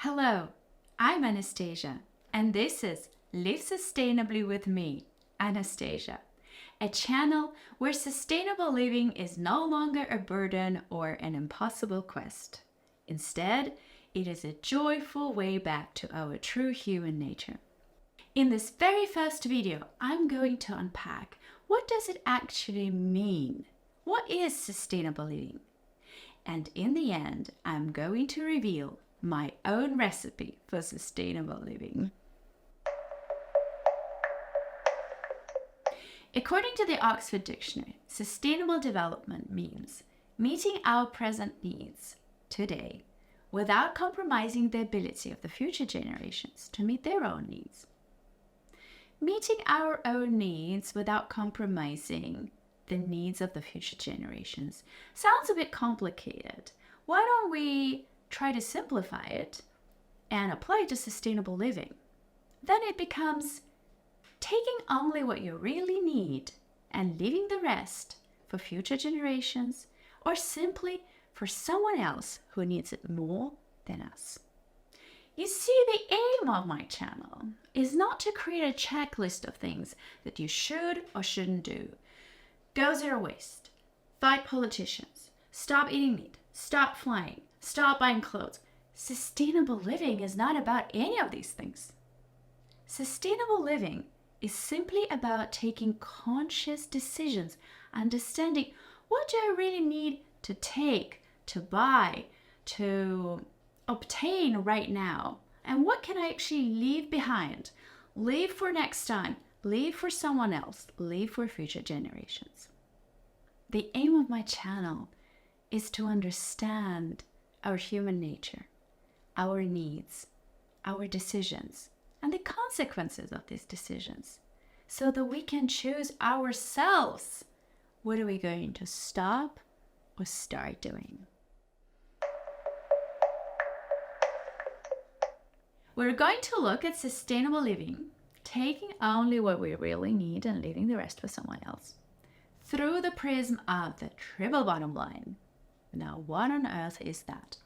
Hello, I'm Anastasia, and this is Live Sustainably with me, Anastasia, a channel where sustainable living is no longer a burden or an impossible quest. Instead, it is a joyful way back to our true human nature. In this very first video, I'm going to unpack what does it actually mean? What is sustainable living? And in the end, I'm going to reveal my own recipe for sustainable living. According to the Oxford Dictionary, sustainable development means meeting our present needs today without compromising the ability of the future generations to meet their own needs. Meeting our own needs without compromising the needs of the future generations sounds a bit complicated. Why don't we try to simplify it and apply it to sustainable living? Then it becomes taking only what you really need and leaving the rest for future generations or simply for someone else who needs it more than us. You see, the aim of my channel is not to create a checklist of things that you should or shouldn't do. Go zero waste, fight politicians, stop eating meat, stop flying, stop buying clothes. Sustainable living is not about any of these things. Sustainable living is simply about taking conscious decisions, understanding what do I really need to take, to buy, to obtain right now, and what can I actually leave behind, leave for next time, leave for someone else, leave for future generations. The aim of my channel is to understand our human nature, our needs, our decisions, and the consequences of these decisions, so that we can choose ourselves what are we going to stop or start doing. We're going to look at sustainable living, taking only what we really need and leaving the rest for someone else, through the prism of the triple bottom line. Now, what on earth is that?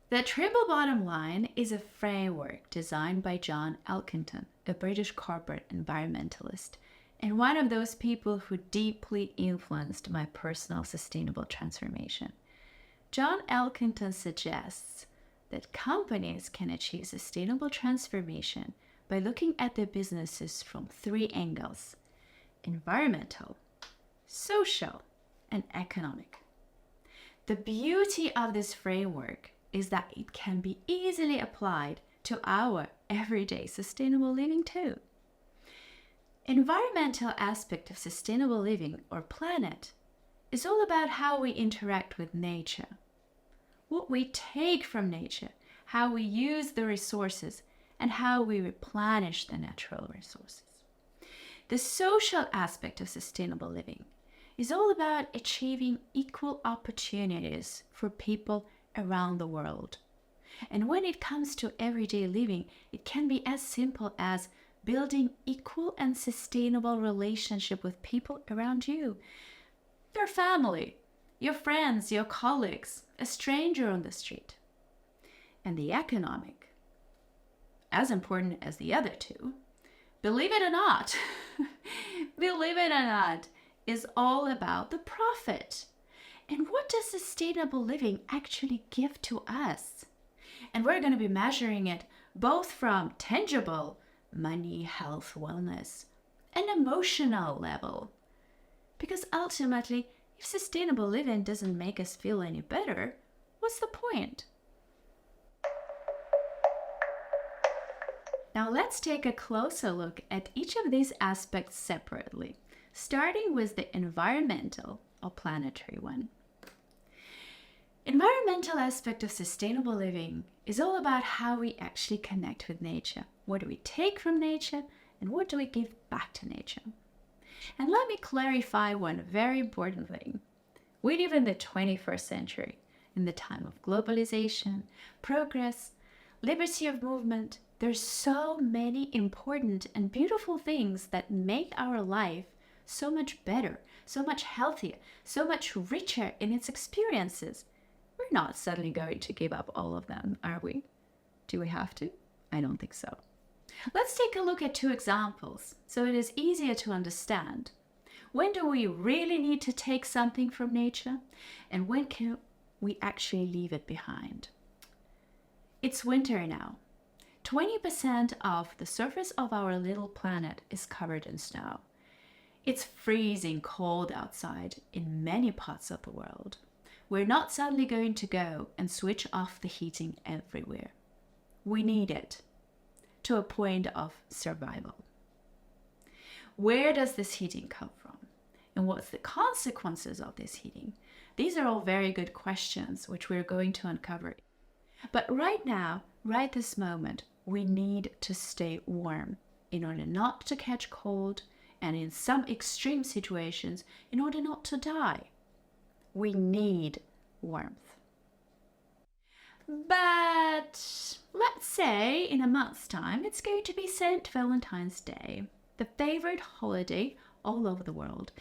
The triple bottom line is a framework designed by John Elkington, a British corporate environmentalist, and one of those people who deeply influenced my personal sustainable transformation. John Elkington suggests that companies can achieve sustainable transformation by looking at their businesses from three angles: environmental, social, and economic. The beauty of this framework is that it can be easily applied to our everyday sustainable living too. Environmental aspect of sustainable living or planet is all about how we interact with nature, what we take from nature, how we use the resources, and how we replenish the natural resources. The social aspect of sustainable living is all about achieving equal opportunities for people around the world. And when it comes to everyday living, it can be as simple as building equal and sustainable relationship with people around you, your family, your friends, your colleagues, a stranger on the street. And the economic, as important as the other two, believe it or not, is all about the profit. And what does sustainable living actually give to us? And we're going to be measuring it both from tangible money, health, wellness, and emotional level. Because ultimately, if sustainable living doesn't make us feel any better, what's the point? Now let's take a closer look at each of these aspects separately, starting with the environmental or planetary one. Environmental aspect of sustainable living is all about how we actually connect with nature. What do we take from nature and what do we give back to nature? And let me clarify one very important thing. We live in the 21st century, in the time of globalization, progress, liberty of movement. There's so many important and beautiful things that make our life so much better, so much healthier, so much richer in its experiences. We're not suddenly going to give up all of them, are we? Do we have to? I don't think so. Let's take a look at 2 examples so it is easier to understand. When do we really need to take something from nature, and when can we actually leave it behind? It's winter now. 20% of the surface of our little planet is covered in snow. It's freezing cold outside in many parts of the world. We're not suddenly going to go and switch off the heating everywhere. We need it to a point of survival. Where does this heating come from? And what's the consequences of this heating? These are all very good questions which we're going to uncover. But right now, right this moment, we need to stay warm in order not to catch cold, and in some extreme situations, in order not to die. We need warmth. But let's say in a month's time, it's going to be St. Valentine's Day, the favorite holiday all over the world.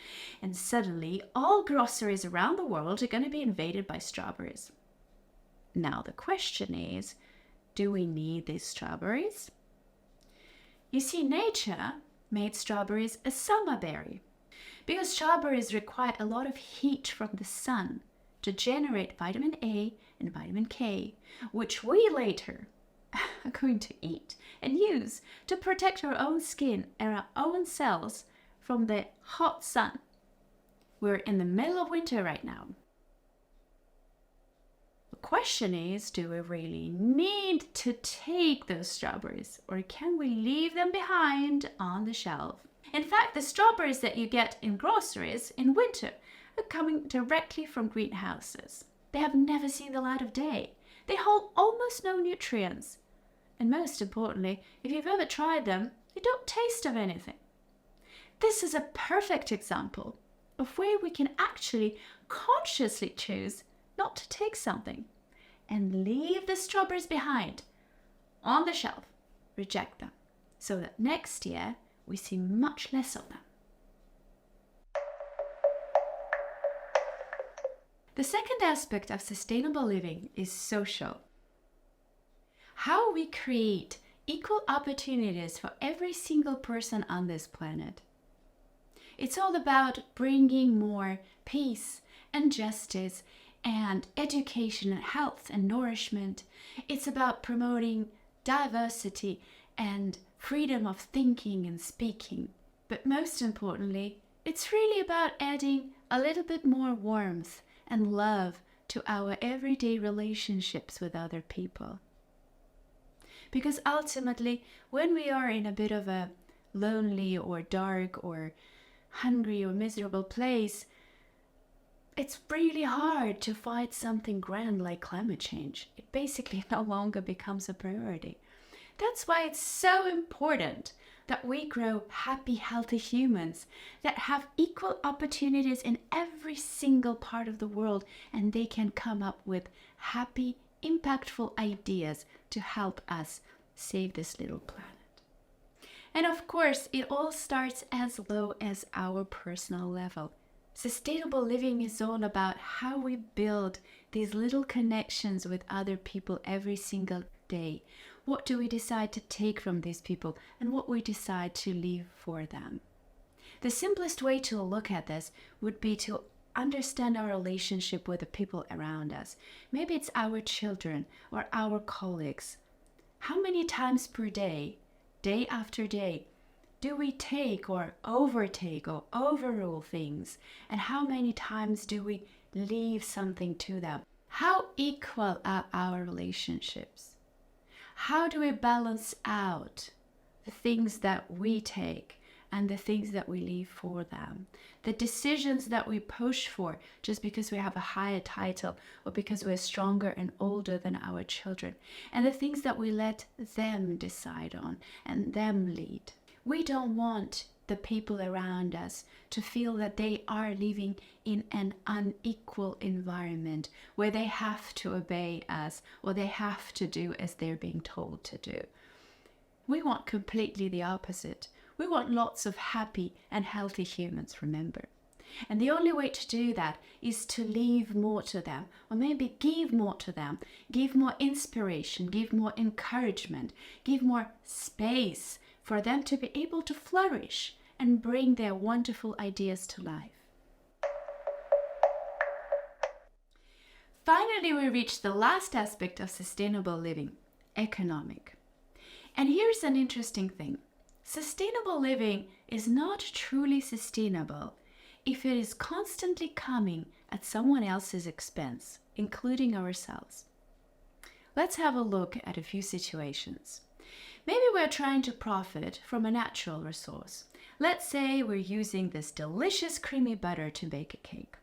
And suddenly, all groceries around the world are going to be invaded by strawberries. Now the question is, do we need these strawberries? You see, nature made strawberries a summer berry because strawberries require a lot of heat from the sun to generate vitamin A and vitamin K, which we later are going to eat and use to protect our own skin and our own cells from the hot sun. We're in the middle of winter right now. The question is, do we really need to take those strawberries, or can we leave them behind on the shelf? In fact, the strawberries that you get in groceries in winter are coming directly from greenhouses. They have never seen the light of day. They hold almost no nutrients. And most importantly, if you've ever tried them, they don't taste of anything. This is a perfect example of where we can actually consciously choose not to take something and leave the strawberries behind on the shelf, reject them, so that next year we see much less of them. The second aspect of sustainable living is social. How we create equal opportunities for every single person on this planet. It's all about bringing more peace and justice and education and health and nourishment. It's about promoting diversity and freedom of thinking and speaking. But most importantly, it's really about adding a little bit more warmth and love to our everyday relationships with other people. Because ultimately, when we are in a bit of a lonely or dark or hungry or miserable place, it's really hard to fight something grand like climate change. It basically no longer becomes a priority. That's why it's so important that we grow happy, healthy humans that have equal opportunities in every single part of the world, and they can come up with happy, impactful ideas to help us save this little planet. And of course, it all starts as low as our personal level. Sustainable living is all about how we build these little connections with other people every single day. What do we decide to take from these people, and what we decide to leave for them? The simplest way to look at this would be to understand our relationship with the people around us. Maybe it's our children or our colleagues. How many times per day, day after day, do we take or overtake or overrule things? And how many times do we leave something to them? How equal are our relationships? How do we balance out the things that we take and the things that we leave for them? The decisions that we push for just because we have a higher title or because we're stronger and older than our children, and the things that we let them decide on and them lead. We don't want the people around us to feel that they are living in an unequal environment where they have to obey us or they have to do as they're being told to do. We want completely the opposite. We want lots of happy and healthy humans, remember. And the only way to do that is to leave more to them, or maybe give more to them, give more inspiration, give more encouragement, give more space for them to be able to flourish and bring their wonderful ideas to life. Finally, we reach the last aspect of sustainable living, economic. And here's an interesting thing. Sustainable living is not truly sustainable if it is constantly coming at someone else's expense, including ourselves. Let's have a look at a few situations. Maybe we're trying to profit from a natural resource. Let's say we're using this delicious creamy butter to bake a cake.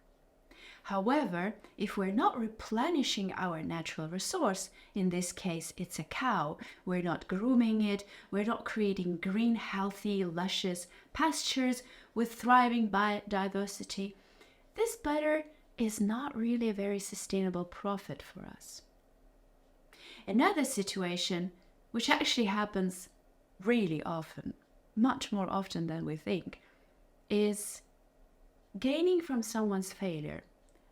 However, if we're not replenishing our natural resource, in this case it's a cow, we're not grooming it, we're not creating green, healthy, luscious pastures with thriving biodiversity, this butter is not really a very sustainable profit for us. Another situation, which actually happens really often, much more often than we think, is gaining from someone's failure.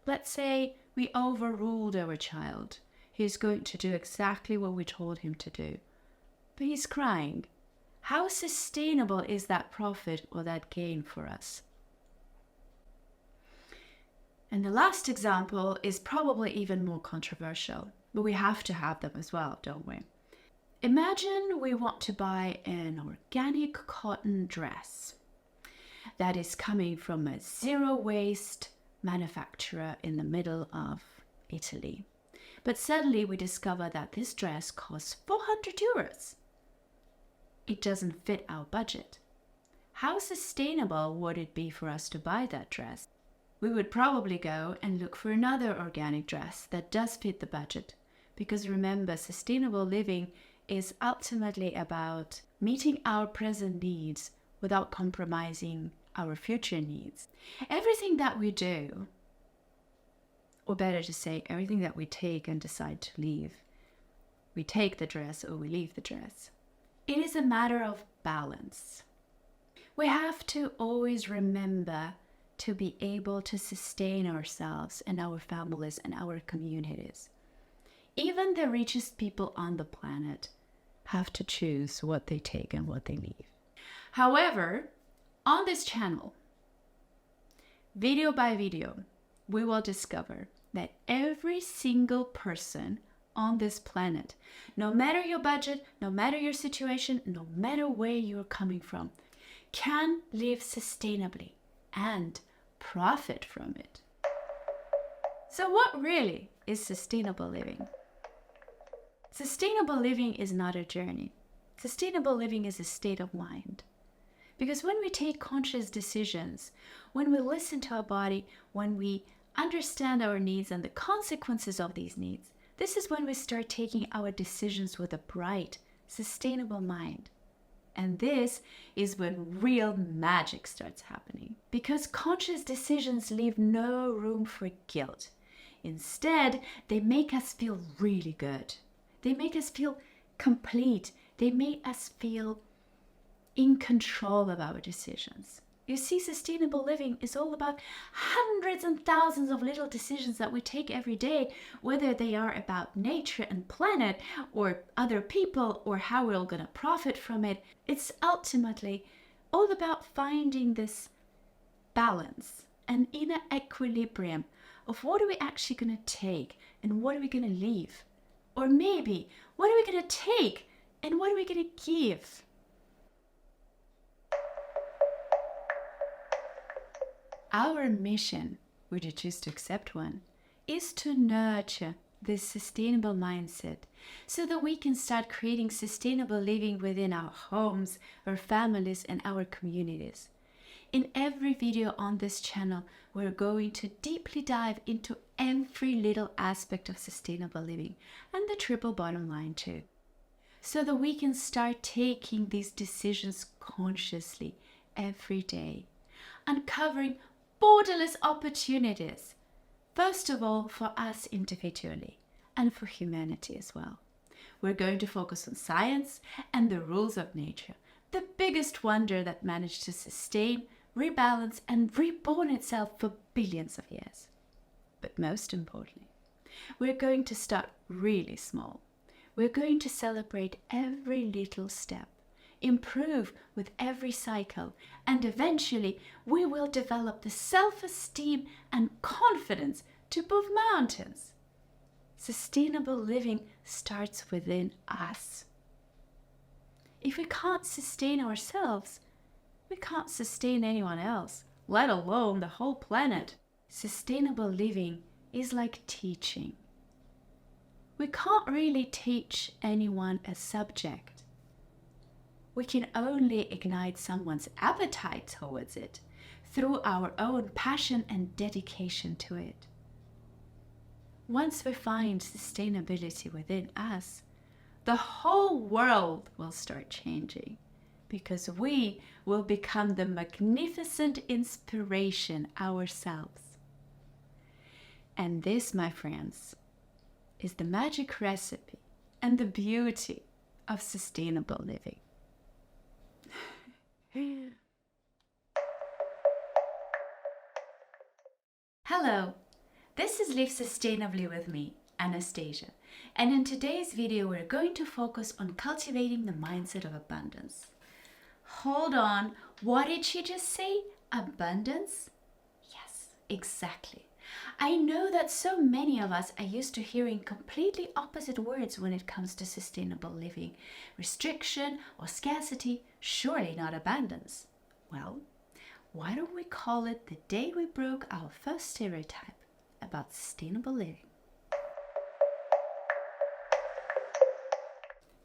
Let's say we overruled our child. He's going to do exactly what we told him to do, but he's crying. How sustainable is that profit or that gain for us? And the last example is probably even more controversial, but we have to have them as well, don't we? Imagine we want to buy an organic cotton dress that is coming from a zero waste manufacturer in the middle of Italy. But suddenly we discover that this dress costs 400 euros. It doesn't fit our budget. How sustainable would it be for us to buy that dress? We would probably go and look for another organic dress that does fit the budget. Because remember, sustainable living is ultimately about meeting our present needs without compromising our future needs. Everything that we do, or better to say, everything that we take and decide to leave, we take the dress or we leave the dress. It is a matter of balance. We have to always remember to be able to sustain ourselves and our families and our communities. Even the richest people on the planet have to choose what they take and what they leave. However, on this channel, video by video, we will discover that every single person on this planet, no matter your budget, no matter your situation, no matter where you're coming from, can live sustainably and profit from it. So what really is sustainable living? Sustainable living is not a journey. Sustainable living is a state of mind. Because when we take conscious decisions, when we listen to our body, when we understand our needs and the consequences of these needs, this is when we start taking our decisions with a bright, sustainable mind. And this is when real magic starts happening. Because conscious decisions leave no room for guilt. Instead, they make us feel really good. They make us feel complete. They make us feel in control of our decisions. You see, sustainable living is all about hundreds and thousands of little decisions that we take every day, whether they are about nature and planet or other people or how we're all going to profit from it. It's ultimately all about finding this balance and inner equilibrium of what are we actually going to take and what are we going to leave? Or maybe, what are we going to take and what are we going to give? Our mission, would you choose to accept one, is to nurture this sustainable mindset so that we can start creating sustainable living within our homes, our families, and our communities. In every video on this channel, we're going to deeply dive into every little aspect of sustainable living and the triple bottom line too, so that we can start taking these decisions consciously every day, uncovering borderless opportunities, first of all for us individually and for humanity as well. We're going to focus on science and the rules of nature, the biggest wonder that managed to sustain, rebalance, and reborn itself for billions of years. But most importantly, we're going to start really small. We're going to celebrate every little step, improve with every cycle, and eventually we will develop the self-esteem and confidence to move mountains. Sustainable living starts within us. If we can't sustain ourselves, we can't sustain anyone else, let alone the whole planet. Sustainable living is like teaching. We can't really teach anyone a subject. We can only ignite someone's appetite towards it through our own passion and dedication to it. Once we find sustainability within us, the whole world will start changing, because we will become the magnificent inspiration ourselves. And this, my friends, is the magic recipe and the beauty of sustainable living. Hello, this is Live Sustainably with me, Anastasia, and in today's video we're going to focus on cultivating the mindset of abundance. Hold on, what did she just say? Abundance? Yes, exactly. I know that so many of us are used to hearing completely opposite words when it comes to sustainable living. Restriction or scarcity, surely not abundance. Well, why don't we call it the day we broke our first stereotype about sustainable living?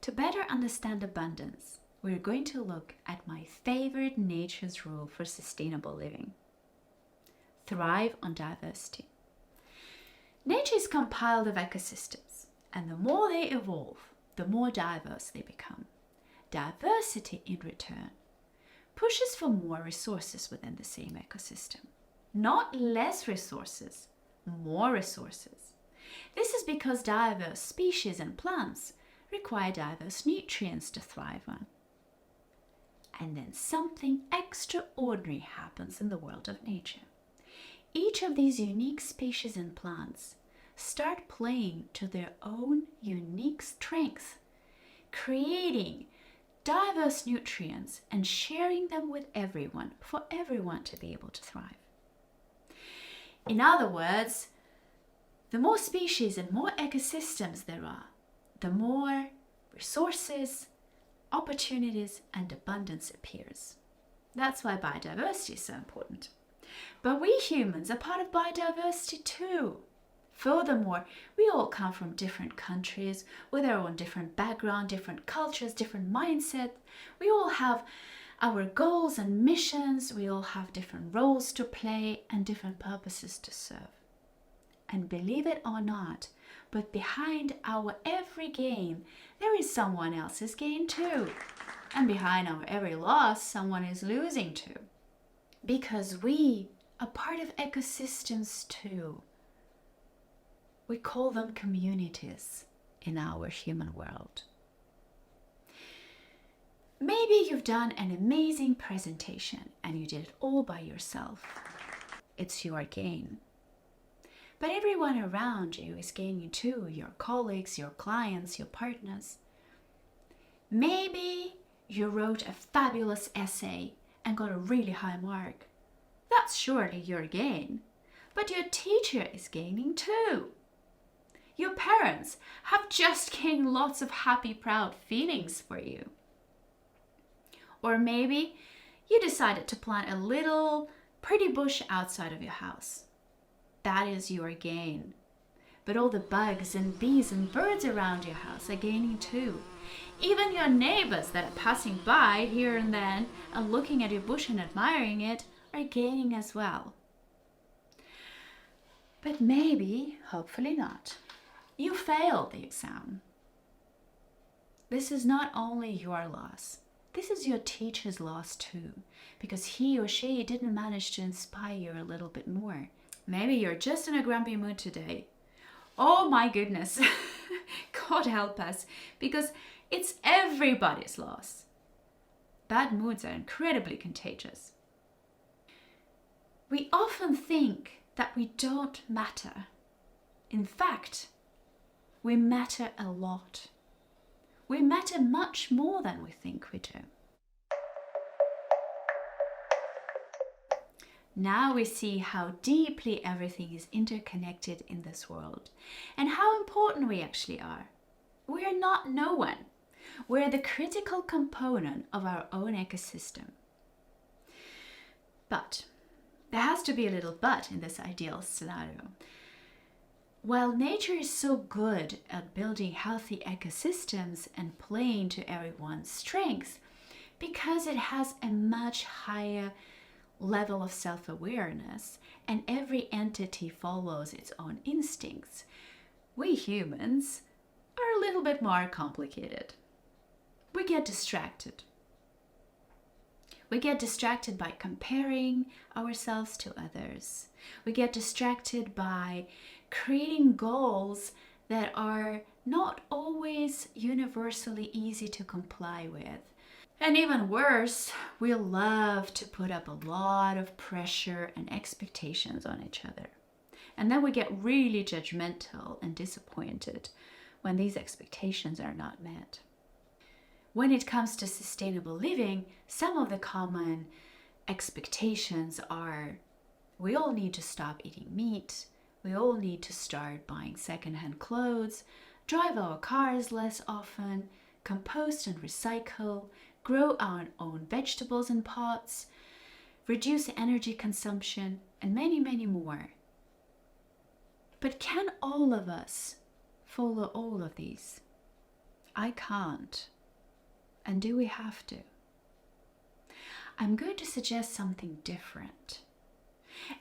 To better understand abundance, we're going to look at my favorite nature's rule for sustainable living. Thrive on diversity. Nature is compiled of ecosystems, and the more they evolve, the more diverse they become. Diversity, in return, pushes for more resources within the same ecosystem. Not less resources, more resources. This is because diverse species and plants require diverse nutrients to thrive on. And then something extraordinary happens in the world of nature. Each of these unique species and plants start playing to their own unique strengths, creating diverse nutrients and sharing them with everyone for everyone to be able to thrive. In other words, the more species and more ecosystems there are, the more resources, opportunities, and abundance appears. That's why biodiversity is so important. But we humans are part of biodiversity too. Furthermore, we all come from different countries with our own different background, different cultures, different mindset. We all have our goals and missions. We all have different roles to play and different purposes to serve. And believe it or not, but behind our every gain, there is someone else's gain too. And behind our every loss, someone is losing too. Because we are part of ecosystems too. We call them communities in our human world. Maybe you've done an amazing presentation and you did it all by yourself. It's your gain. But everyone around you is gaining too, your colleagues, your clients, your partners. Maybe you wrote a fabulous essay and got a really high mark. That's surely your gain. But your teacher is gaining too. Your parents have just gained lots of happy, proud feelings for you. Or maybe you decided to plant a little pretty bush outside of your house. That is your gain. But all the bugs and bees and birds around your house are gaining too. Even your neighbors that are passing by here and then and looking at your bush and admiring it are gaining as well. But maybe, hopefully not, you failed the exam. This is not only your loss. This is your teacher's loss too, because he or she didn't manage to inspire you a little bit more. Maybe you're just in a grumpy mood today. Oh my goodness, God help us, because it's everybody's loss. Bad moods are incredibly contagious. We often think that we don't matter. In fact, we matter a lot. We matter much more than we think we do. Now we see how deeply everything is interconnected in this world and how important we actually are. We are not no one. We're the critical component of our own ecosystem. But there has to be a little but in this ideal scenario. While nature is so good at building healthy ecosystems and playing to everyone's strengths, because it has a much higher level of self-awareness and every entity follows its own instincts, we humans are a little bit more complicated. We get distracted. We get distracted by comparing ourselves to others. We get distracted by creating goals that are not always universally easy to comply with. And even worse, we love to put up a lot of pressure and expectations on each other. And then we get really judgmental and disappointed when these expectations are not met. When it comes to sustainable living, some of the common expectations are: we all need to stop eating meat, we all need to start buying secondhand clothes, drive our cars less often, compost and recycle, grow our own vegetables in pots, reduce energy consumption, and many, many more. But can all of us follow all of these? I can't. And do we have to? I'm going to suggest something different.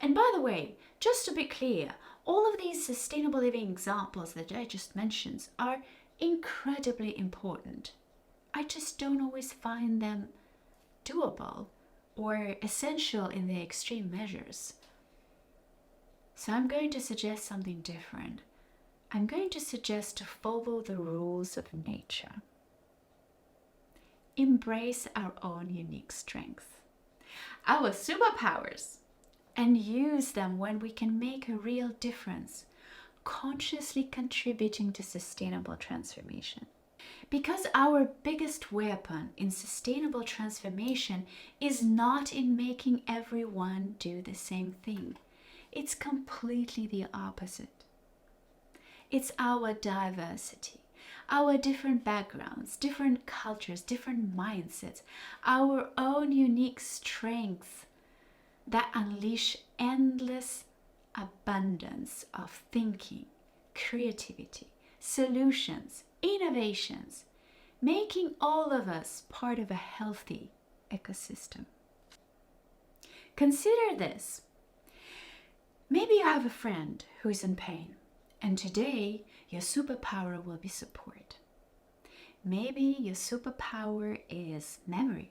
And by the way, just to be clear, all of these sustainable living examples that I just mentioned are incredibly important. I just don't always find them doable or essential in the extreme measures. So I'm going to suggest something different. I'm going to suggest to follow the rules of nature. Embrace our own unique strengths, our superpowers, and use them when we can make a real difference, consciously contributing to sustainable transformation. Because our biggest weapon in sustainable transformation is not in making everyone do the same thing. It's completely the opposite. It's our diversity, our different backgrounds, different cultures, different mindsets, our own unique strengths that unleash endless abundance of thinking, creativity, solutions, innovations, making all of us part of a healthy ecosystem. Consider this. Maybe you have a friend who is in pain, and today your superpower will be support. Maybe your superpower is memory,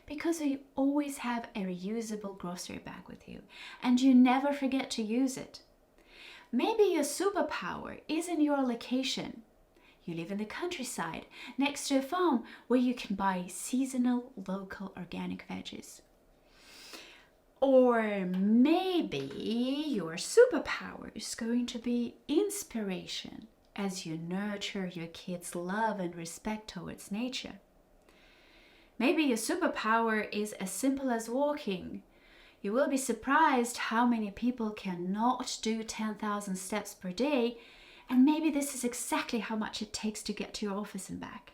because you always have a reusable grocery bag with you and you never forget to use it. Maybe your superpower is in your location. You live in the countryside next to a farm where you can buy seasonal, local, organic veggies. Or maybe your superpower is going to be inspiration as you nurture your kids' love and respect towards nature. Maybe your superpower is as simple as walking. You will be surprised how many people cannot do 10,000 steps per day, and maybe this is exactly how much it takes to get to your office and back.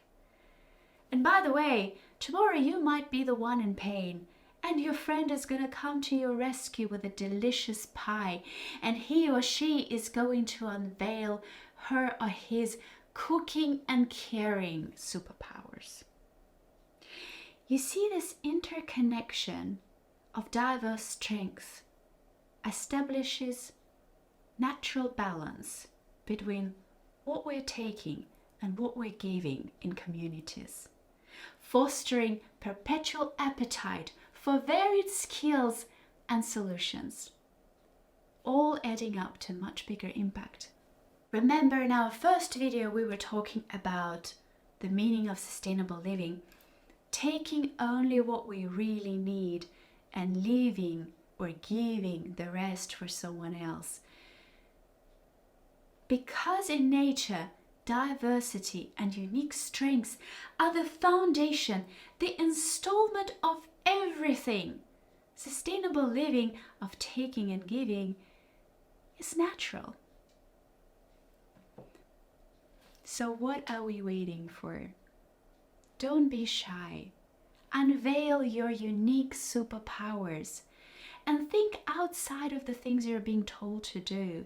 And by the way, tomorrow you might be the one in pain, and your friend is going to come to your rescue with a delicious pie, and he or she is going to unveil her or his cooking and caring superpowers. You see, this interconnection of diverse strengths establishes natural balance between what we're taking and what we're giving in communities, fostering perpetual appetite for varied skills and solutions, all adding up to much bigger impact. Remember, in our first video we were talking about the meaning of sustainable living, taking only what we really need and leaving or giving the rest for someone else. Because in nature, diversity and unique strengths are the foundation, the installment of everything. Sustainable living of taking and giving is natural. So what are we waiting for? Don't be shy. Unveil your unique superpowers and think outside of the things you're being told to do.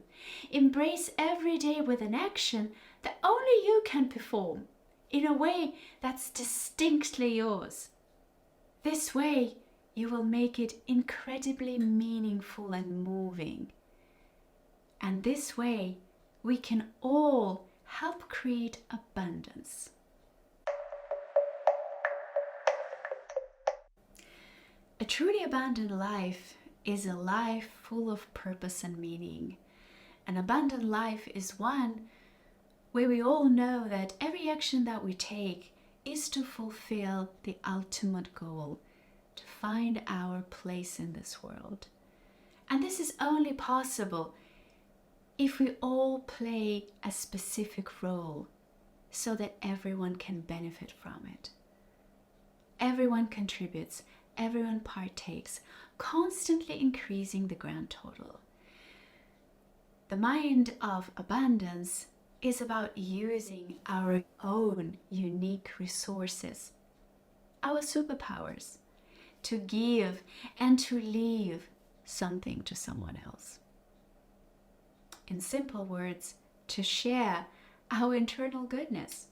Embrace every day with an action that only you can perform in a way that's distinctly yours. This way, you will make it incredibly meaningful and moving. And this way, we can all help create abundance. A truly abundant life is a life full of purpose and meaning. An abundant life is one where we all know that every action that we take is to fulfill the ultimate goal, to find our place in this world. And this is only possible if we all play a specific role so that everyone can benefit from it. Everyone contributes, everyone partakes, constantly increasing the grand total. The mind of abundance is about using our own unique resources, our superpowers, to give and to leave something to someone else. In simple words, to share our internal goodness.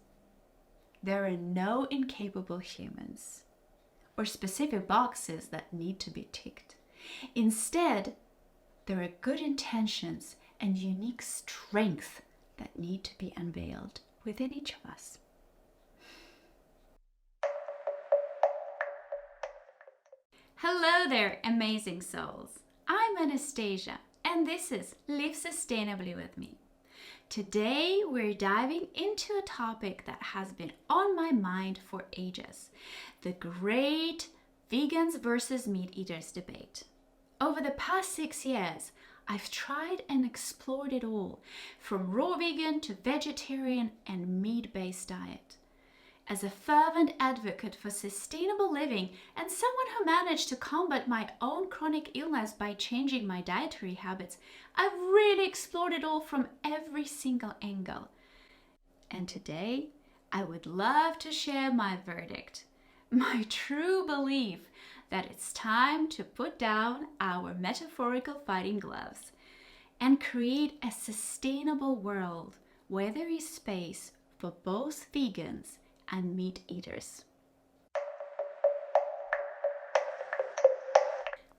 There are no incapable humans or specific boxes that need to be ticked. Instead, there are good intentions and unique strength that need to be unveiled within each of us. Hello there, amazing souls. I'm Anastasia, and this is Live Sustainably with me. Today, we're diving into a topic that has been on my mind for ages, the great vegans versus meat eaters debate. Over the past 6 years, I've tried and explored it all, from raw vegan to vegetarian and meat-based diet. As a fervent advocate for sustainable living and someone who managed to combat my own chronic illness by changing my dietary habits, I've really explored it all from every single angle. And today, I would love to share my verdict, my true belief that it's time to put down our metaphorical fighting gloves and create a sustainable world where there is space for both vegans and meat eaters.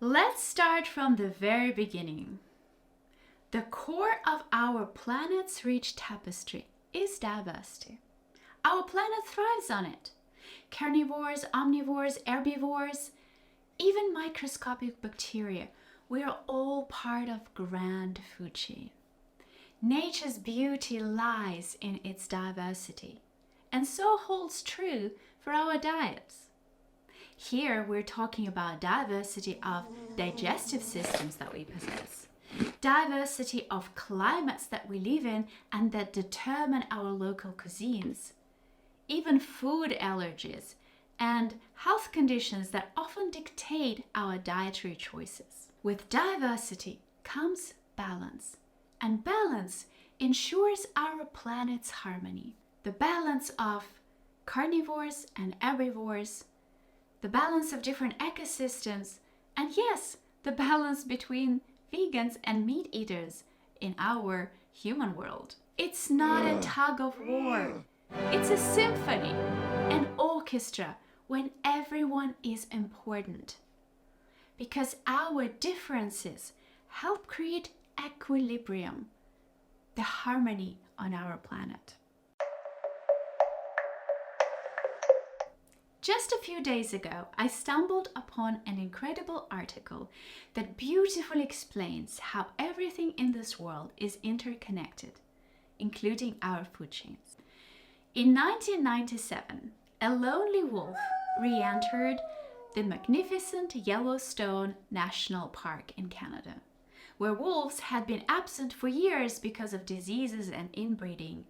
Let's start from the very beginning. The core of our planet's rich tapestry is diversity. Our planet thrives on it. Carnivores, omnivores, herbivores, even microscopic bacteria, we are all part of grand food chain. Nature's beauty lies in its diversity, and so holds true for our diets. Here we're talking about diversity of digestive systems that we possess, diversity of climates that we live in and that determine our local cuisines, even food allergies and health conditions that often dictate our dietary choices. With diversity comes balance, and balance ensures our planet's harmony. The balance of carnivores and herbivores, the balance of different ecosystems, and yes, the balance between vegans and meat eaters in our human world. It's not a tug of war. It's a symphony, an orchestra when everyone is important. Because our differences help create equilibrium, the harmony on our planet. Just a few days ago, I stumbled upon an incredible article that beautifully explains how everything in this world is interconnected, including our food chains. In 1997, a lonely wolf re-entered the magnificent Yellowstone National Park in Canada, where wolves had been absent for years because of diseases and inbreeding,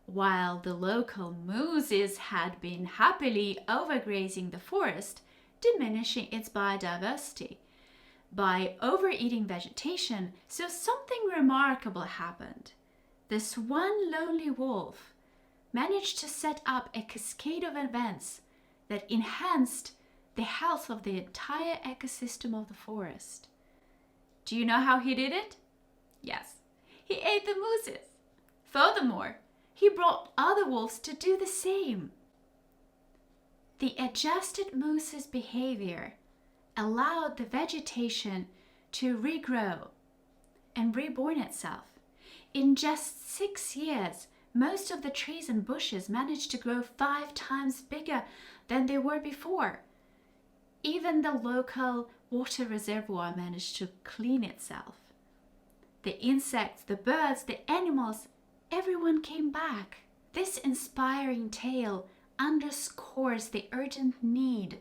while the local mooses had been happily overgrazing the forest, diminishing its biodiversity by overeating vegetation. So something remarkable happened. This one lonely wolf managed to set up a cascade of events that enhanced the health of the entire ecosystem of the forest. Do you know how he did it? Yes, he ate the mooses. Furthermore, he brought other wolves to do the same. The adjusted moose's behavior allowed the vegetation to regrow and reborn itself. In just 6 years, most of the trees and bushes managed to grow 5 times bigger than they were before. Even the local water reservoir managed to clean itself. The insects, the birds, the animals, everyone came back. This inspiring tale underscores the urgent need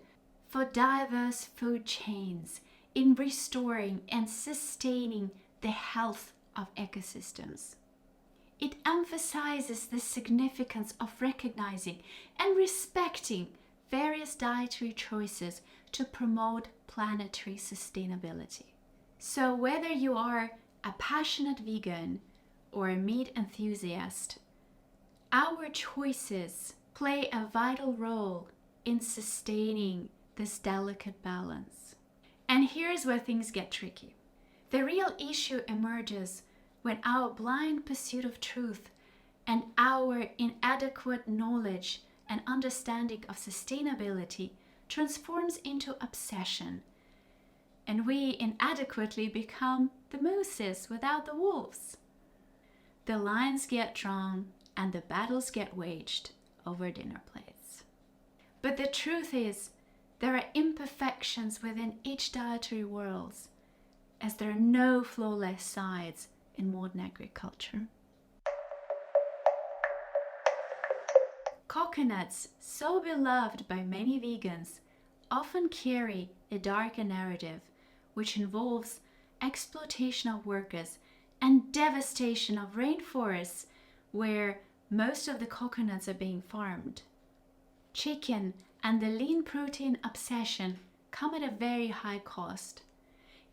for diverse food chains in restoring and sustaining the health of ecosystems. It emphasizes the significance of recognizing and respecting various dietary choices to promote planetary sustainability. So whether you are a passionate vegan or a meat enthusiast, our choices play a vital role in sustaining this delicate balance. And here's where things get tricky. The real issue emerges when our blind pursuit of truth and our inadequate knowledge and understanding of sustainability transforms into obsession, and we inadequately become the mooses without the wolves. The lines get drawn and the battles get waged over dinner plates. But the truth is, there are imperfections within each dietary world, as there are no flawless sides in modern agriculture. Coconuts, so beloved by many vegans, often carry a darker narrative which involves exploitation of workers and devastation of rainforests where most of the coconuts are being farmed. Chicken and the lean protein obsession come at a very high cost.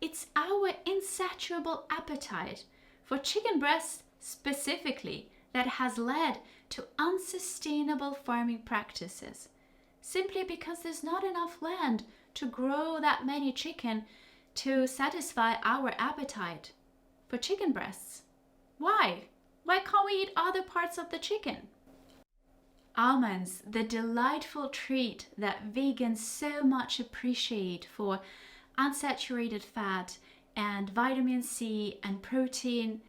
It's our insatiable appetite for chicken breasts specifically that has led to unsustainable farming practices, simply because there's not enough land to grow that many chicken to satisfy our appetite for chicken breasts. Why? Why can't we eat other parts of the chicken? Almonds, the delightful treat that vegans so much appreciate for unsaturated fat and vitamin C and protein,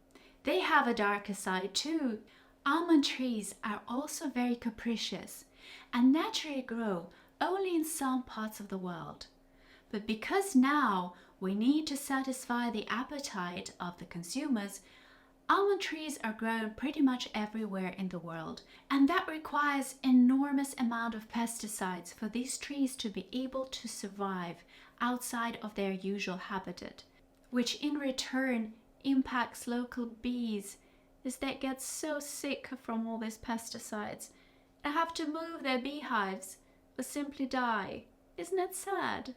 they have a darker side too. Almond trees are also very capricious and naturally grow only in some parts of the world. But because now we need to satisfy the appetite of the consumers, almond trees are grown pretty much everywhere in the world, and that requires enormous amount of pesticides for these trees to be able to survive outside of their usual habitat, which in return impacts local bees as they get so sick from all these pesticides and have to move their beehives or simply die. Isn't that sad?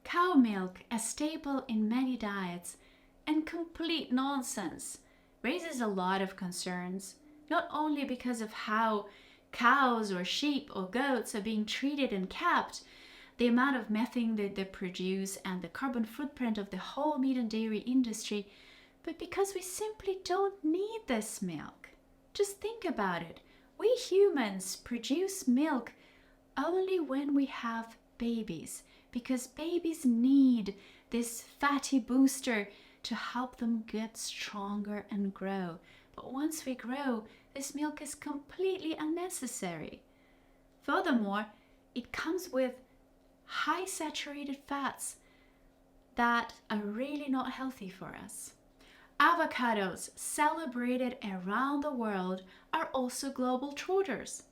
Cow milk, a staple in many diets and complete nonsense, raises a lot of concerns, not only because of how cows or sheep or goats are being treated and kept, the amount of methane that they produce and the carbon footprint of the whole meat and dairy industry, but because we simply don't need this milk. Just think about it. We humans produce milk only when we have babies, because babies need this fatty booster to help them get stronger and grow. But once we grow, this milk is completely unnecessary. Furthermore, it comes with high saturated fats that are really not healthy for us. Avocados, celebrated around the world, are also global trotters.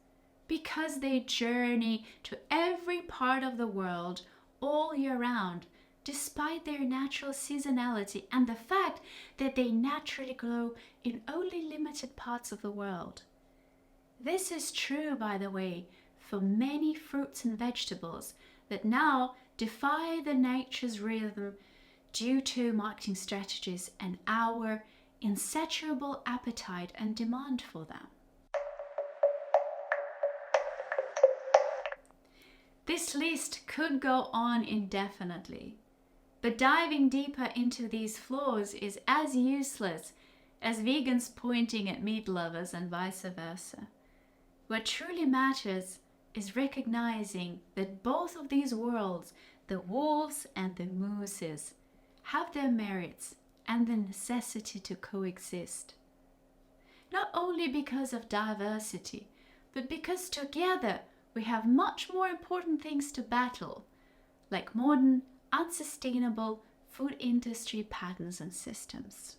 because they journey to every part of the world all year round, despite their natural seasonality and the fact that they naturally grow in only limited parts of the world. This is true, by the way, for many fruits and vegetables that now defy the nature's rhythm due to marketing strategies and our insatiable appetite and demand for them. This list could go on indefinitely, but diving deeper into these flaws is as useless as vegans pointing at meat lovers and vice versa. What truly matters is recognizing that both of these worlds, the wolves and the mooses, have their merits and the necessity to coexist. Not only because of diversity, but because together we have much more important things to battle, like modern, unsustainable food industry patterns and systems.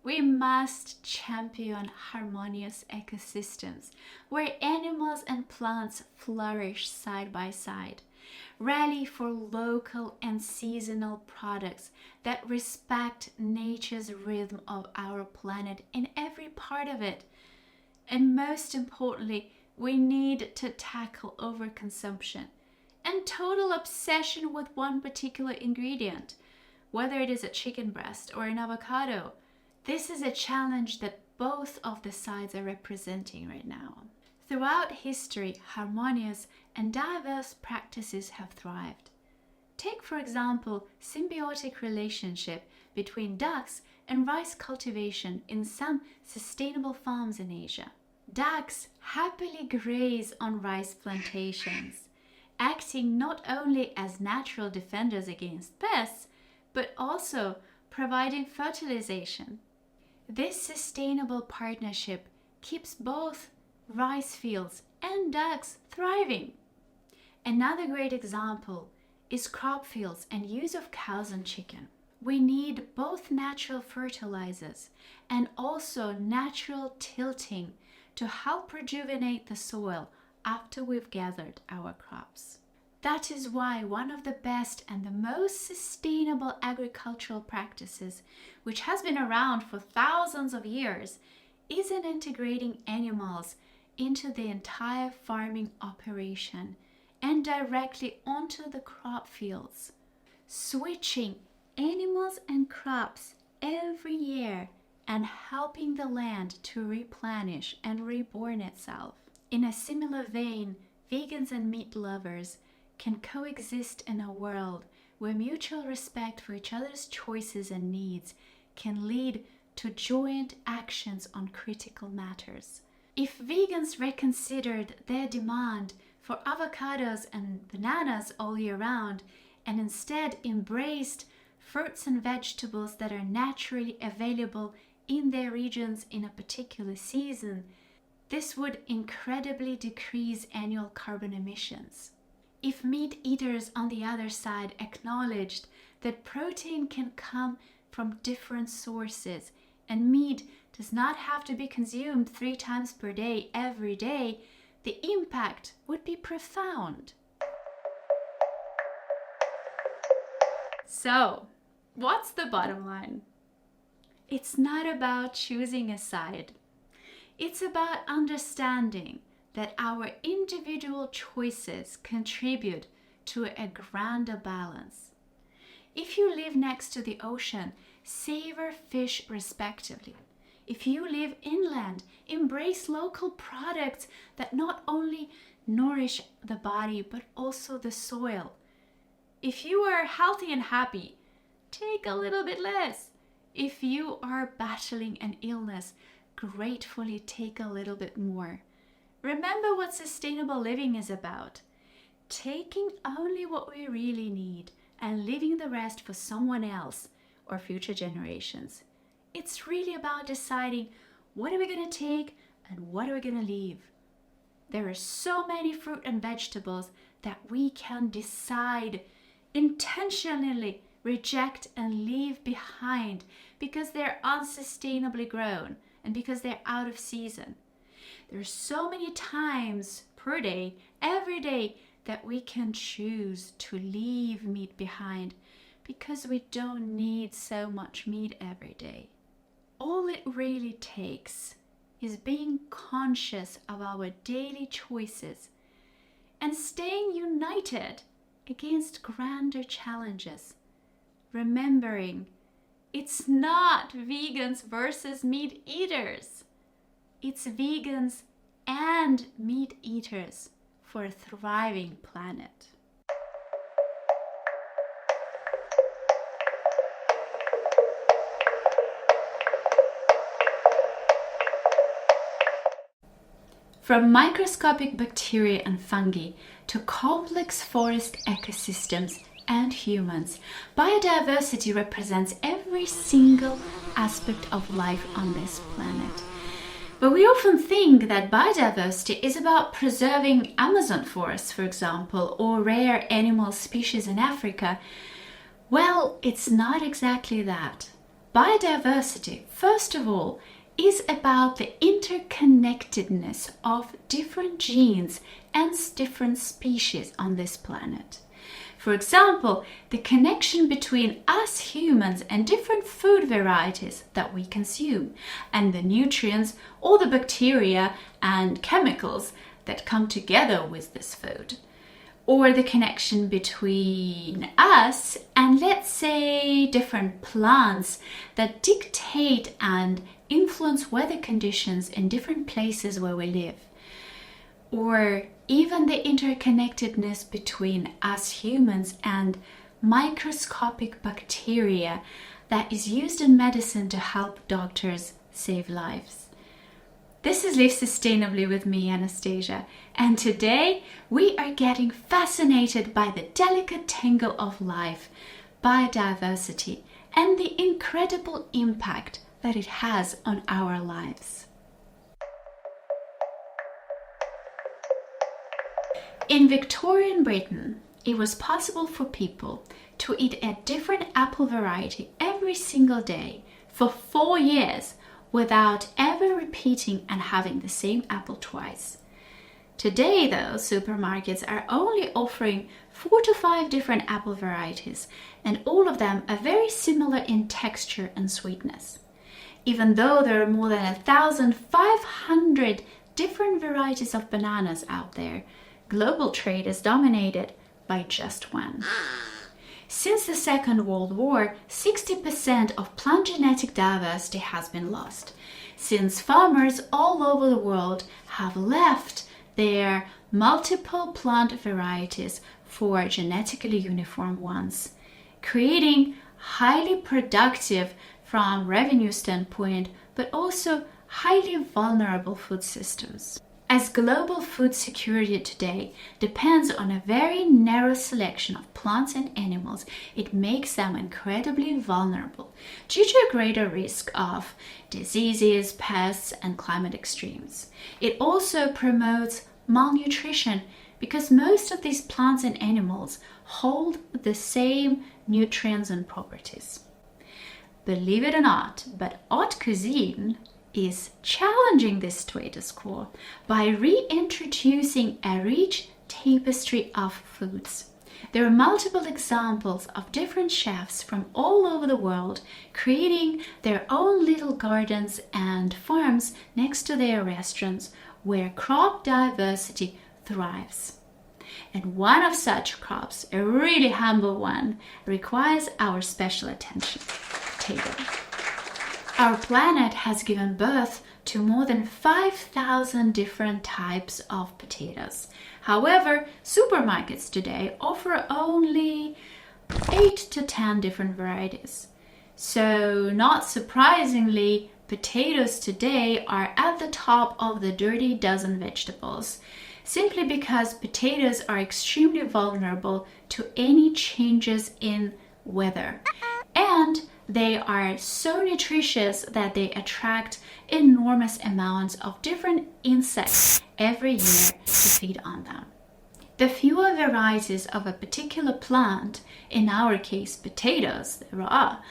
We must champion harmonious ecosystems where animals and plants flourish side by side. Rally for local and seasonal products that respect nature's rhythm of our planet in every part of it. And most importantly, we need to tackle overconsumption and total obsession with one particular ingredient, whether it is a chicken breast or an avocado. This is a challenge that both of the sides are representing right now. Throughout history, harmonious and diverse practices have thrived. Take, for example, symbiotic relationship between ducks and rice cultivation in some sustainable farms in Asia. Ducks happily graze on rice plantations, acting not only as natural defenders against pests, but also providing fertilization. This sustainable partnership keeps both rice fields and ducks thriving. Another great example is crop fields and use of cows and chicken. We need both natural fertilizers and also natural tilting to help rejuvenate the soil after we've gathered our crops. That is why one of the best and the most sustainable agricultural practices, which has been around for thousands of years, is in integrating animals into the entire farming operation and directly onto the crop fields. Switching animals and crops every year and helping the land to replenish and reborn itself. In a similar vein, vegans and meat lovers can coexist in a world where mutual respect for each other's choices and needs can lead to joint actions on critical matters. If vegans reconsidered their demand for avocados and bananas all year round and instead embraced fruits and vegetables that are naturally available in their regions in a particular season, this would incredibly decrease annual carbon emissions. If meat eaters on the other side acknowledged that protein can come from different sources and meat does not have to be consumed 3 times per day every day, the impact would be profound. So, what's the bottom line? It's not about choosing a side. It's about understanding that our individual choices contribute to a grander balance. If you live next to the ocean, savor fish respectively. If you live inland, embrace local products that not only nourish the body but also the soil. If you are healthy and happy, take a little bit less. If you are battling an illness, gratefully take a little bit more. Remember what sustainable living is about. Taking only what we really need and leaving the rest for someone else or future generations. It's really about deciding what are we going to take and what are we going to leave. There are so many fruit and vegetables that we can decide intentionally reject and leave behind because they're unsustainably grown and because they're out of season. There's so many times per day, every day, that we can choose to leave meat behind because we don't need so much meat every day. All it really takes is being conscious of our daily choices and staying united against grander challenges, remembering it's not vegans versus meat eaters. It's vegans and meat eaters for a thriving planet. From microscopic bacteria and fungi to complex forest ecosystems and humans, biodiversity represents every single aspect of life on this planet. But we often think that biodiversity is about preserving Amazon forests, for example, or rare animal species in Africa. Well, it's not exactly that. Biodiversity, first of all, is about the interconnectedness of different genes and different species on this planet. For example, the connection between us humans and different food varieties that we consume, and the nutrients or the bacteria and chemicals that come together with this food. Or the connection between us and, let's say, different plants that dictate and influence weather conditions in different places where we live. Or even the interconnectedness between us humans and microscopic bacteria that is used in medicine to help doctors save lives. This is Live Sustainably with me, Anastasia, and today we are getting fascinated by the delicate tangle of life, biodiversity, and the incredible impact that it has on our lives. In Victorian Britain, it was possible for people to eat a different apple variety every single day for 4 years without ever repeating and having the same apple twice. Today, though, supermarkets are only offering 4 to 5 different apple varieties, and all of them are very similar in texture and sweetness. Even though there are more than 1,500 different varieties of bananas out there, global trade is dominated by just one. Since the Second World War, 60% of plant genetic diversity has been lost, since farmers all over the world have left their multiple plant varieties for genetically uniform ones, creating highly productive from revenue standpoint, but also highly vulnerable food systems. As global food security today depends on a very narrow selection of plants and animals, it makes them incredibly vulnerable due to a greater risk of diseases, pests, and climate extremes. It also promotes malnutrition because most of these plants and animals hold the same nutrients and properties. Believe it or not, but haute cuisine is challenging this status quo by reintroducing a rich tapestry of foods. There are multiple examples of different chefs from all over the world creating their own little gardens and farms next to their restaurants where crop diversity thrives. And one of such crops, a really humble one, requires our special attention: potato. Our planet has given birth to more than 5,000 different types of potatoes. However, supermarkets today offer only 8 to 10 different varieties. So, not surprisingly, potatoes today are at the top of the dirty dozen vegetables, simply because potatoes are extremely vulnerable to any changes in weather. And they are so nutritious that they attract enormous amounts of different insects every year to feed on them. The fewer varieties of a particular plant, in our case potatoes, there are,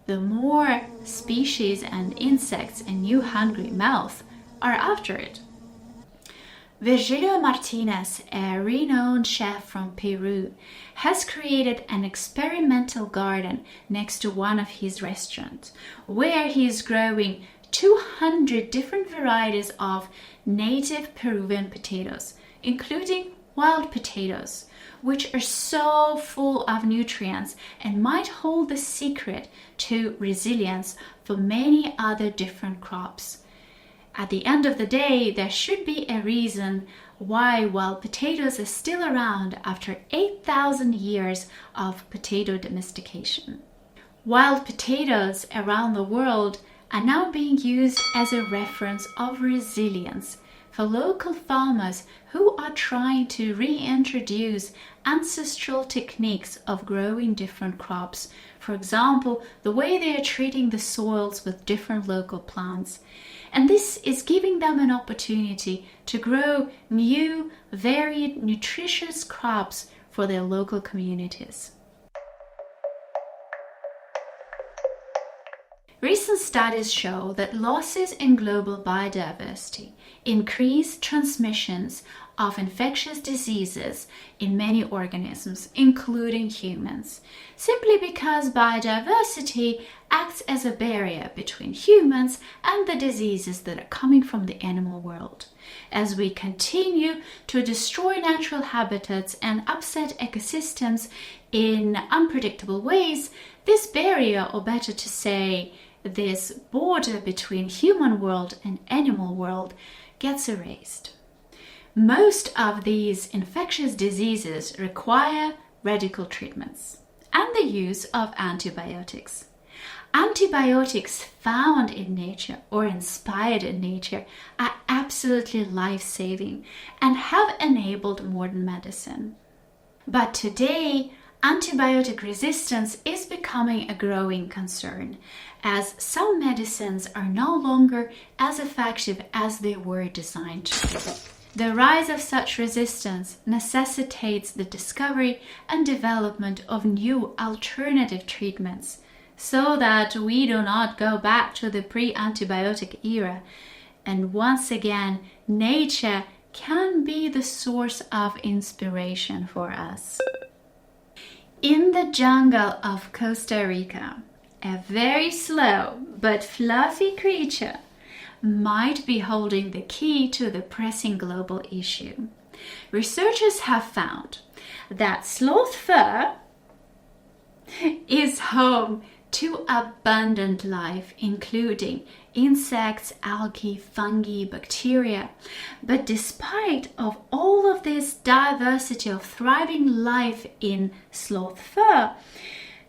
the more species and insects and new hungry mouths are after it. Virgilio Martinez, a renowned chef from Peru, has created an experimental garden next to one of his restaurants, where he is growing 200 different varieties of native Peruvian potatoes, including wild potatoes, which are so full of nutrients and might hold the secret to resilience for many other different crops. At the end of the day, there should be a reason why wild potatoes are still around after 8,000 years of potato domestication. Wild potatoes around the world are now being used as a reference of resilience for local farmers who are trying to reintroduce ancestral techniques of growing different crops. For example, the way they are treating the soils with different local plants. And this is giving them an opportunity to grow new, varied, nutritious crops for their local communities. Recent studies show that losses in global biodiversity increase transmissions of infectious diseases in many organisms, including humans, simply because biodiversity acts as a barrier between humans and the diseases that are coming from the animal world. As we continue to destroy natural habitats and upset ecosystems in unpredictable ways, this barrier, or better to say, this border between human world and animal world, gets erased. Most of these infectious diseases require radical treatments and the use of antibiotics. Antibiotics found in nature or inspired in nature are absolutely life-saving and have enabled modern medicine. But today, antibiotic resistance is becoming a growing concern, as some medicines are no longer as effective as they were designed to be. The rise of such resistance necessitates the discovery and development of new alternative treatments so that we do not go back to the pre-antibiotic era. And once again, nature can be the source of inspiration for us. In the jungle of Costa Rica, a very slow but fluffy creature might be holding the key to the pressing global issue. Researchers have found that sloth fur is home to abundant life, including insects, algae, fungi, bacteria. But despite of all of this diversity of thriving life in sloth fur,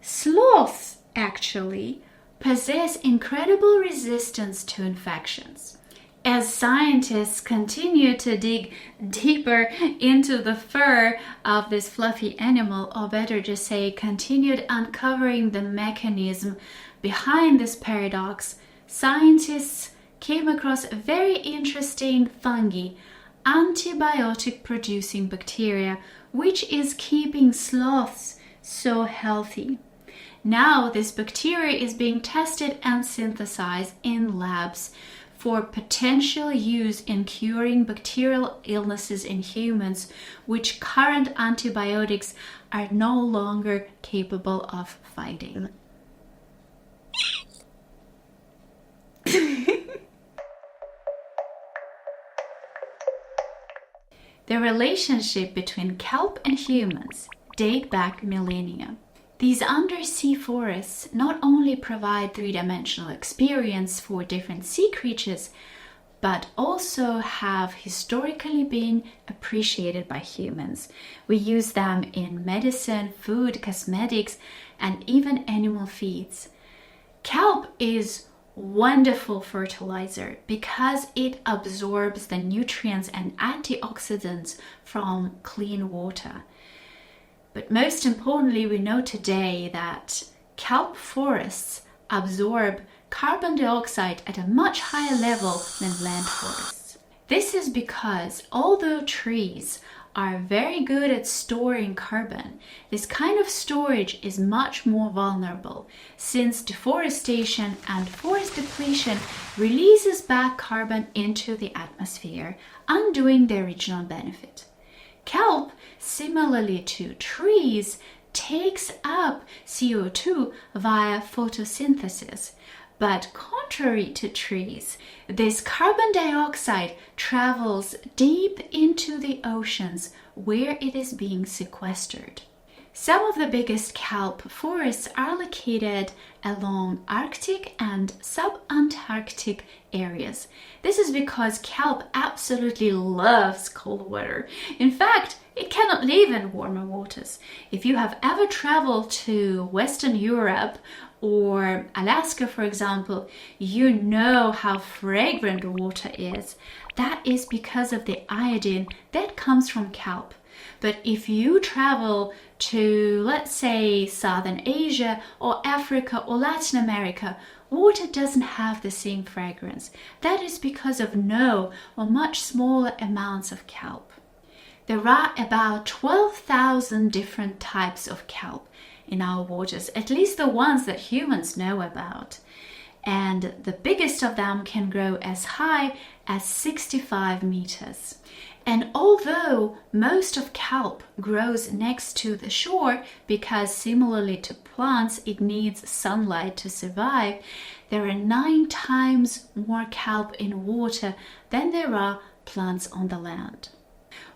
sloths actually possess incredible resistance to infections. As scientists continue to dig deeper into the fur of this fluffy animal, or better just say, continued uncovering the mechanism behind this paradox, scientists came across a very interesting fungi, antibiotic-producing bacteria, which is keeping sloths so healthy. Now, this bacteria is being tested and synthesized in labs for potential use in curing bacterial illnesses in humans, which current antibiotics are no longer capable of fighting. The relationship between kelp and humans date back millennia. These undersea forests not only provide three-dimensional experience for different sea creatures, but also have historically been appreciated by humans. We use them in medicine, food, cosmetics, and even animal feeds. Kelp is wonderful fertilizer because it absorbs the nutrients and antioxidants from clean water. But most importantly, we know today that kelp forests absorb carbon dioxide at a much higher level than land forests. This is because although trees are very good at storing carbon, this kind of storage is much more vulnerable since deforestation and forest depletion releases back carbon into the atmosphere, undoing the original benefit. Kelp, similarly to trees, takes up CO2 via photosynthesis. But contrary to trees, this carbon dioxide travels deep into the oceans where it is being sequestered. Some of the biggest kelp forests are located along Arctic and subantarctic areas. This is because kelp absolutely loves cold water. In fact, it cannot live in warmer waters. If you have ever traveled to Western Europe or Alaska, for example, you know how fragrant the water is. That is because of the iodine that comes from kelp. But if you travel to, let's say, Southern Asia or Africa or Latin America, water doesn't have the same fragrance. That is because of no or much smaller amounts of kelp. There are about 12,000 different types of kelp in our waters, at least the ones that humans know about. And the biggest of them can grow as high as 65 meters. And although most of kelp grows next to the shore, because similarly to plants, it needs sunlight to survive, there are 9 times more kelp in water than there are plants on the land.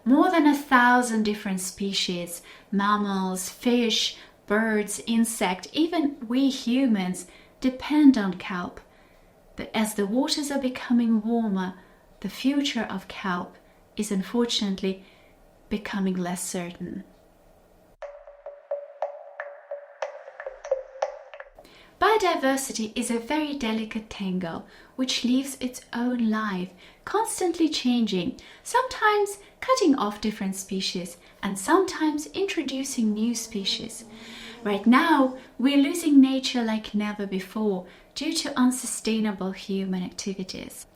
More than 1,000 different species, mammals, fish, birds, insects, even we humans depend on kelp. But as the waters are becoming warmer, the future of kelp is unfortunately becoming less certain. Biodiversity is a very delicate tangle which lives its own life, constantly changing, sometimes cutting off different species and sometimes introducing new species. Right now, we're losing nature like never before due to unsustainable human activities.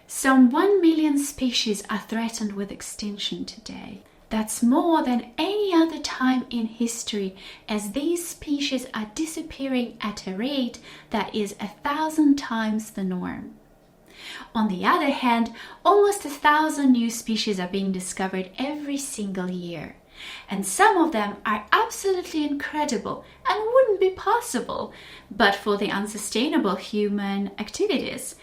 Some 1 million species are threatened with extinction today. That's more than any other time in history, as these species are disappearing at a rate that is 1,000 times the norm. On the other hand, almost 1,000 new species are being discovered every single year. And some of them are absolutely incredible and wouldn't be possible but for the unsustainable human activities.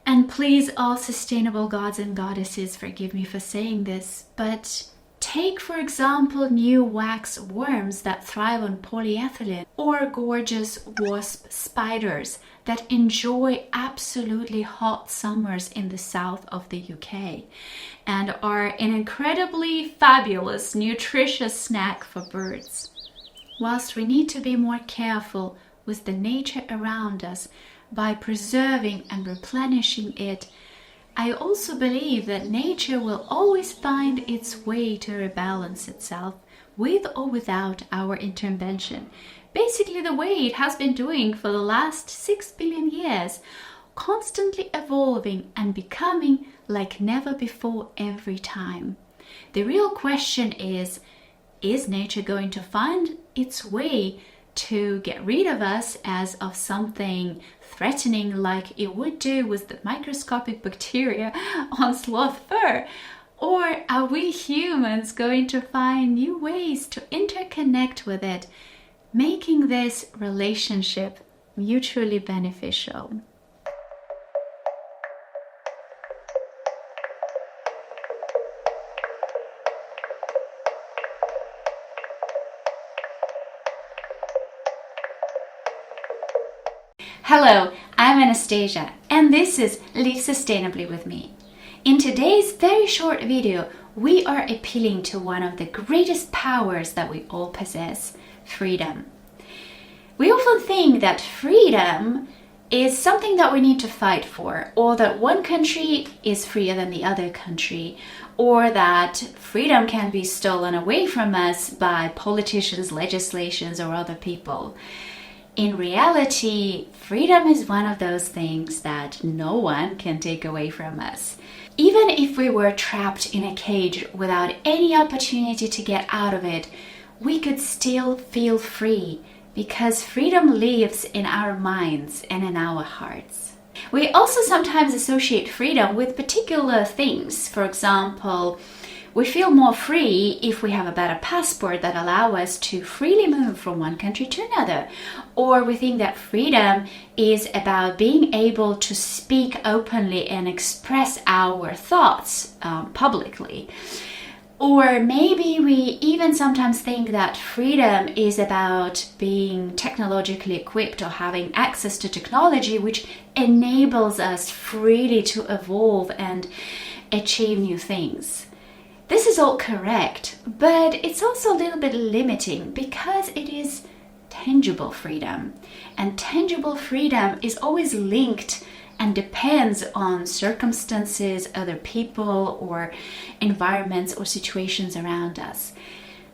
And please, all sustainable gods and goddesses, forgive me for saying this, but take, for example, new wax worms that thrive on polyethylene, or gorgeous wasp spiders that enjoy absolutely hot summers in the south of the UK and are an incredibly fabulous, nutritious snack for birds. Whilst we need to be more careful with the nature around us by preserving and replenishing it, I also believe that nature will always find its way to rebalance itself with or without our intervention. Basically the way it has been doing for the last 6 billion years, constantly evolving and becoming like never before every time. The real question is nature going to find its way to get rid of us as of something threatening like it would do with the microscopic bacteria on sloth fur? Or are we humans going to find new ways to interconnect with it, making this relationship mutually beneficial? Hello, I'm Anastasia, and this is Live Sustainably with me. In today's very short video, we are appealing to one of the greatest powers that we all possess, freedom. We often think that freedom is something that we need to fight for, or that one country is freer than the other country, or that freedom can be stolen away from us by politicians, legislations, or other people. In reality, freedom is one of those things that no one can take away from us. Even if we were trapped in a cage without any opportunity to get out of it, we could still feel free because freedom lives in our minds and in our hearts. We also sometimes associate freedom with particular things. For example, we feel more free if we have a better passport that allows us to freely move from one country to another. Or we think that freedom is about being able to speak openly and express our thoughts publicly. Or maybe we even sometimes think that freedom is about being technologically equipped or having access to technology, which enables us freely to evolve and achieve new things. This is all correct, but it's also a little bit limiting because it is tangible freedom. And tangible freedom is always linked and depends on circumstances, other people, or environments or situations around us.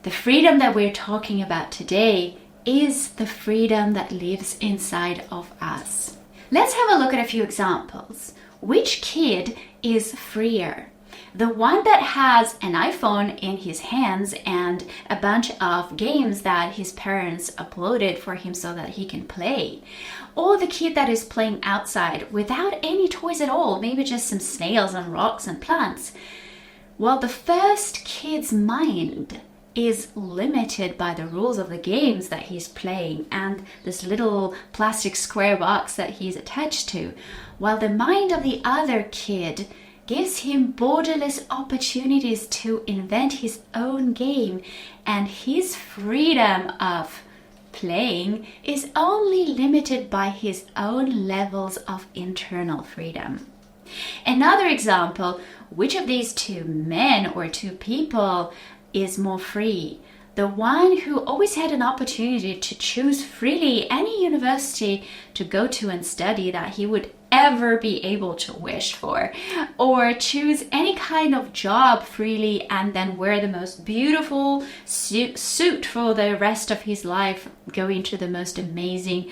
The freedom that we're talking about today is the freedom that lives inside of us. Let's have a look at a few examples. Which kid is freer? The one that has an iPhone in his hands and a bunch of games that his parents uploaded for him so that he can play? Or the kid that is playing outside without any toys at all, maybe just some snails and rocks and plants? Well, the first kid's mind is limited by the rules of the games that he's playing and this little plastic square box that he's attached to, while the mind of the other kid gives him borderless opportunities to invent his own game, and his freedom of playing is only limited by his own levels of internal freedom. Another example, which of these two men or two people is more free? The one who always had an opportunity to choose freely any university to go to and study that he would ever be able to wish for, or choose any kind of job freely and then wear the most beautiful suit for the rest of his life, going to the most amazing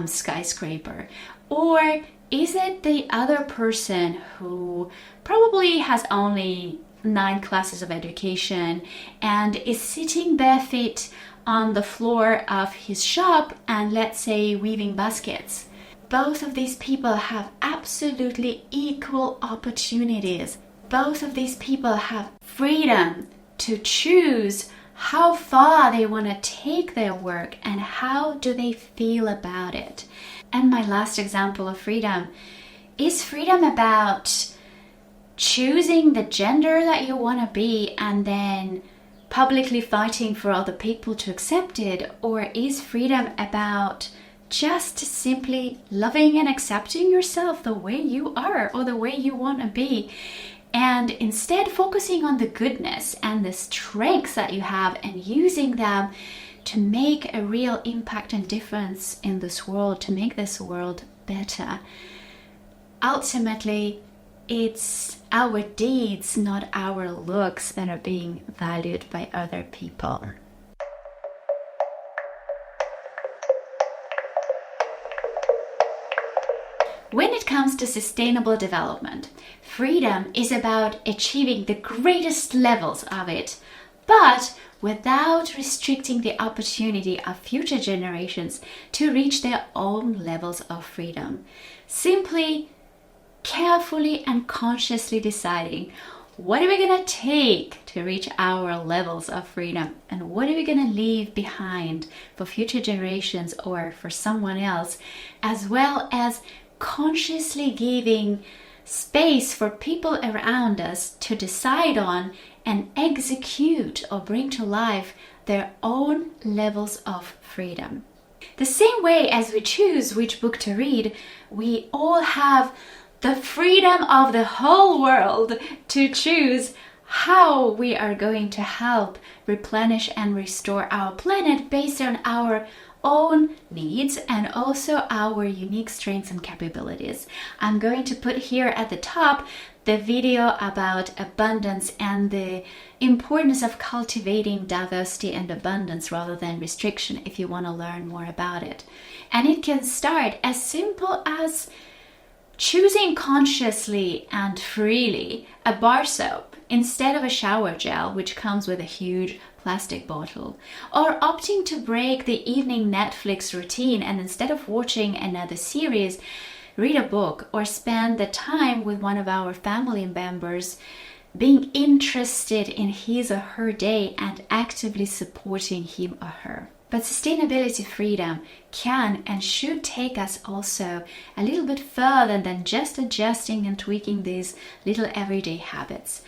skyscraper? Or is it the other person who probably has only 9 classes of education and is sitting barefoot on the floor of his shop and, let's say, weaving baskets? Both of these people have absolutely equal opportunities. Both of these people have freedom to choose how far they want to take their work and how do they feel about it. And my last example of freedom is freedom about choosing the gender that you want to be and then publicly fighting for other people to accept it? Or is freedom about just simply loving and accepting yourself the way you are or the way you want to be, and instead focusing on the goodness and the strengths that you have and using them to make a real impact and difference in this world, to make this world better? Ultimately, it's our deeds, not our looks, that are being valued by other people. When it comes to sustainable development, freedom is about achieving the greatest levels of it, but without restricting the opportunity of future generations to reach their own levels of freedom. Simply, carefully and consciously deciding, what are we going to take to reach our levels of freedom, and what are we going to leave behind for future generations or for someone else, as well as consciously giving space for people around us to decide on and execute or bring to life their own levels of freedom. The same way as we choose which book to read, we all have the freedom of the whole world to choose how we are going to help replenish and restore our planet based on our own needs and also our unique strengths and capabilities. I'm going to put here at the top the video about abundance and the importance of cultivating diversity and abundance rather than restriction if you want to learn more about it. And it can start as simple as Choosing consciously and freely a bar soap instead of a shower gel, which comes with a huge plastic bottle, or opting to break the evening Netflix routine and instead of watching another series, read a book or spend the time with one of our family members, being interested in his or her day and actively supporting him or her. But sustainability freedom can and should take us also a little bit further than just adjusting and tweaking these little everyday habits.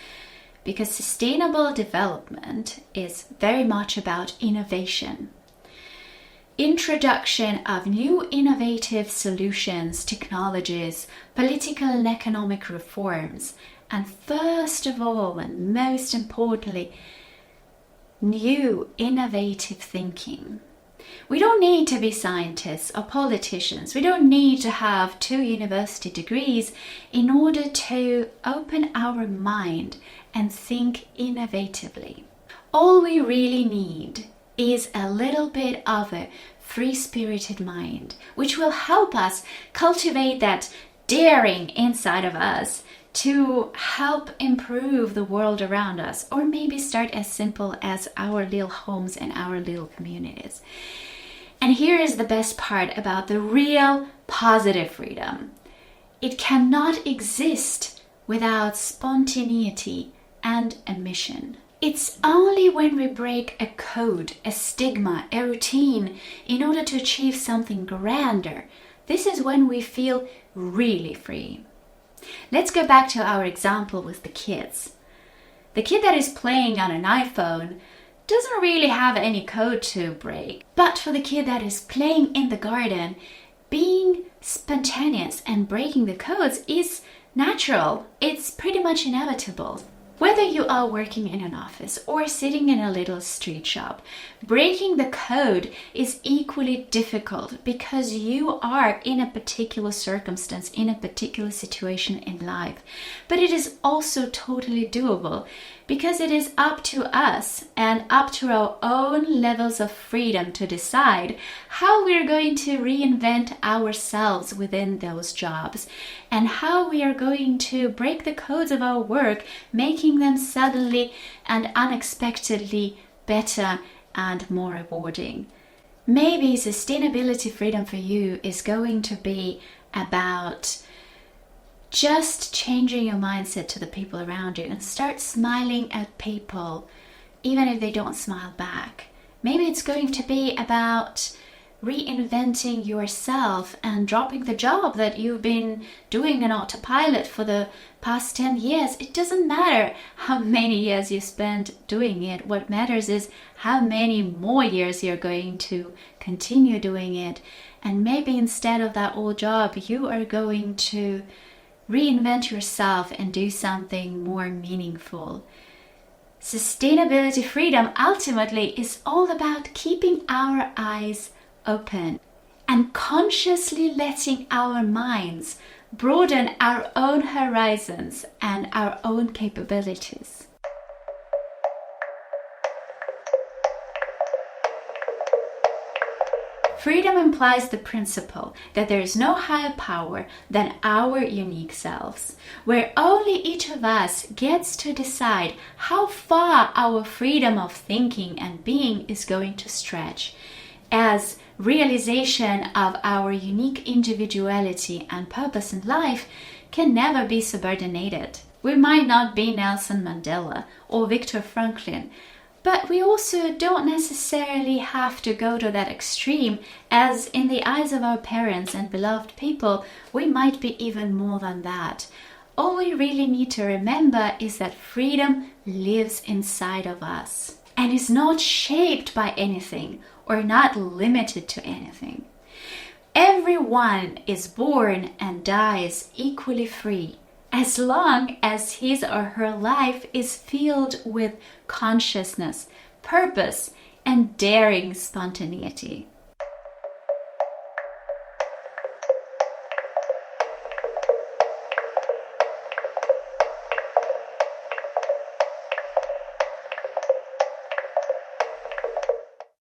Because sustainable development is very much about innovation. Introduction of new innovative solutions, technologies, political and economic reforms, and first of all and most importantly, new innovative thinking. We don't need to be scientists or politicians. We don't need to have 2 university degrees in order to open our mind and think innovatively. All we really need is a little bit of a free-spirited mind, which will help us cultivate that daring inside of us to help improve the world around us, or maybe start as simple as our little homes and our little communities. And here is the best part about the real positive freedom. It cannot exist without spontaneity and a mission. It's only when we break a code, a stigma, a routine in order to achieve something grander, this is when we feel really free. Let's go back to our example with the kids. The kid that is playing on an iPhone doesn't really have any code to break. But for the kid that is playing in the garden, being spontaneous and breaking the codes is natural. It's pretty much inevitable. Whether you are working in an office or sitting in a little street shop, breaking the code is equally difficult because you are in a particular circumstance, in a particular situation in life. But it is also totally doable because it is up to us and up to our own levels of freedom to decide how we're going to reinvent ourselves within those jobs and how we are going to break the codes of our work, making them suddenly and unexpectedly better and more rewarding. Maybe sustainability freedom for you is going to be about just changing your mindset to the people around you and start smiling at people, even if they don't smile back. Maybe it's going to be about reinventing yourself and dropping the job that you've been doing on autopilot for the past 10 years. It doesn't matter how many years you spend doing it. What matters is how many more years you're going to continue doing it. And maybe instead of that old job, you are going to reinvent yourself and do something more meaningful. Sustainability freedom ultimately is all about keeping our eyes open and consciously letting our minds broaden our own horizons and our own capabilities. Freedom implies the principle that there is no higher power than our unique selves, where only each of us gets to decide how far our freedom of thinking and being is going to stretch, as realization of our unique individuality and purpose in life can never be subordinated. We might not be Nelson Mandela or Viktor Franklin, but we also don't necessarily have to go to that extreme, as in the eyes of our parents and beloved people, we might be even more than that. All we really need to remember is that freedom lives inside of us and is not shaped by anything or not limited to anything. Everyone is born and dies equally free, as long as his or her life is filled with consciousness, purpose, and daring spontaneity.